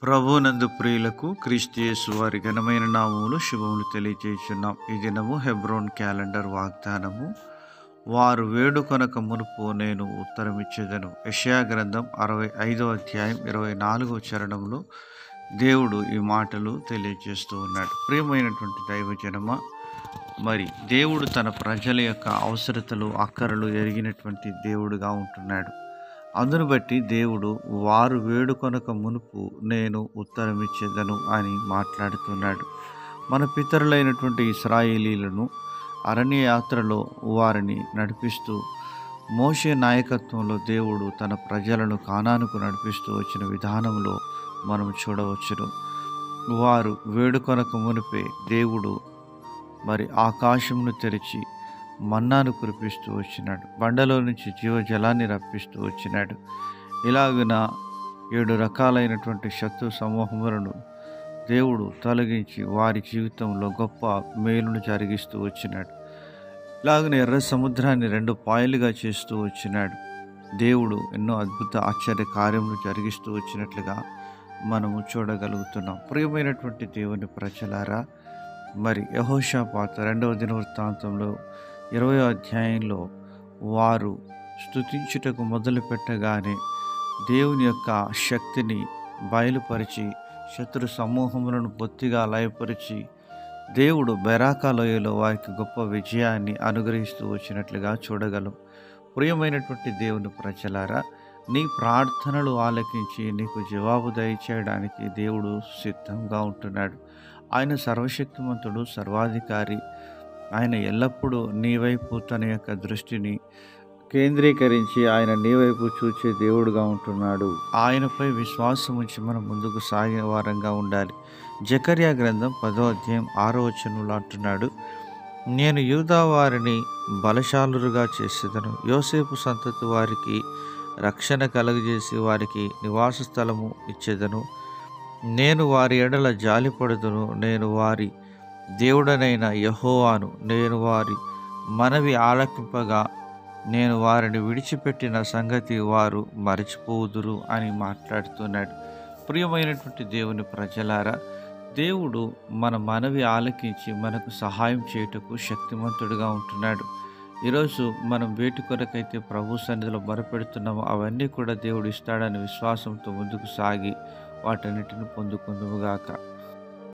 ప్రభునందు ప్రియులకు క్రీస్తు యేసు వారి ఘనమైన నామములు శుభములు తెలియజేస్తున్నాం. ఈ దినము హెబ్రోన్ క్యాలెండర్ వాగ్దానము. వారు వేడుకొనక మునుపు నేను ఉత్తరమిచ్చేదను. యెషయా గ్రంథం 65వ అధ్యాయం 24వ చరణంలో దేవుడు ఈ మాటలు తెలియజేస్తూ ఉన్నాడు. ప్రియమైనటువంటి దైవజనమ, మరి దేవుడు తన ప్రజల యొక్క అవసరతలు అక్కరలు ఎరిగినటువంటి దేవుడుగా ఉంటున్నాడు. అందును బట్టి దేవుడు వారు వేడుకొనక మునుపు నేను ఉత్తరమిచ్చేదను అని మాట్లాడుతున్నాడు. మన పితరులైనటువంటి ఇశ్రాయేలీలను అరణ్య యాత్రలో వారిని నడిపిస్తూ మోషే నాయకత్వంలో దేవుడు తన ప్రజలను కానానుకు నడిపిస్తూ వచ్చిన విధానంలో మనం చూడవచ్చును. వారు వేడుకొనక మునిపే దేవుడు మరి ఆకాశమును తెరిచి మన్నాను కురిపిస్తూ వచ్చినాడు. బండలో నుంచి జీవజలాన్ని రప్పిస్తూ వచ్చినాడు. ఇలాగున 7 రకాలైనటువంటి శత్రు సమూహములను దేవుడు తొలగించి వారి జీవితంలో గొప్ప మేలును జరిగిస్తూ వచ్చినాడు. ఇలాగనే ఎర్ర సముద్రాన్ని 2 పాయలుగా చేస్తూ వచ్చినాడు. దేవుడు ఎన్నో అద్భుత ఆశ్చర్య కార్యములు జరిగిస్తూ వచ్చినట్లుగా మనము చూడగలుగుతున్నాం. ప్రియమైనటువంటి దేవుని ప్రజలారా, మరి యెహోషాపాతు 2వ దినవృత్తాంతంలో 20వ అధ్యాయంలో వారు స్తుతించుటకు మొదలు పెట్టగానే దేవుని యొక్క శక్తిని బయలుపరిచి శత్రు సమూహములను బొత్తిగా లయపరిచి దేవుడు బెరాకా లోయలో వారికి గొప్ప విజయాన్ని అనుగ్రహిస్తూ వచ్చినట్లుగా చూడగలం. ప్రియమైనటువంటి దేవుని ప్రజలారా, నీ ప్రార్థనలు ఆలకించి నీకు జవాబు దయచేయడానికి దేవుడు సిద్ధంగా ఉంటున్నాడు. ఆయన సర్వశక్తిమంతుడు, సర్వాధికారి. ఆయన ఎల్లప్పుడూ నీ వైపు తన యొక్క దృష్టిని కేంద్రీకరించి ఆయన నీ వైపు చూచే దేవుడుగా ఉంటున్నాడు. ఆయనపై విశ్వాసం ఉంచి మనం ముందుకు సాగే వారంగా ఉండాలి. జకర్యా గ్రంథం 10వ అధ్యాయం 6వ వచనంలో అంటున్నాడు, నేను యూదా వారిని బలశాలురుగా చేసేదను, యోసేపు సంతతి వారికి రక్షణ కలుగజేసి వారికి నివాస స్థలము ఇచ్చేదను. నేను వారి ఎడల జాలిపడుదును, నేను వారి దేవుడనైన యెహోవాను, నేను వారి మనవి ఆలకింపగా నేను వారిని విడిచిపెట్టిన సంగతి వారు మరచిపోదురు అని మాట్లాడుతున్నాడు. ప్రియమైనటువంటి దేవుని ప్రజలారా, దేవుడు మన మనవి ఆలకించి మనకు సహాయం చేయుటకు శక్తిమంతుడిగా ఉంటున్నాడు. ఈరోజు మనం వేటి కొరకైతే ప్రభు సన్నిధిలో మొరపెడుతున్నామో అవన్నీ కూడా దేవుడు ఇస్తాడని విశ్వాసంతో ముందుకు సాగి వాటన్నిటిని పొందుకుందుముగాక.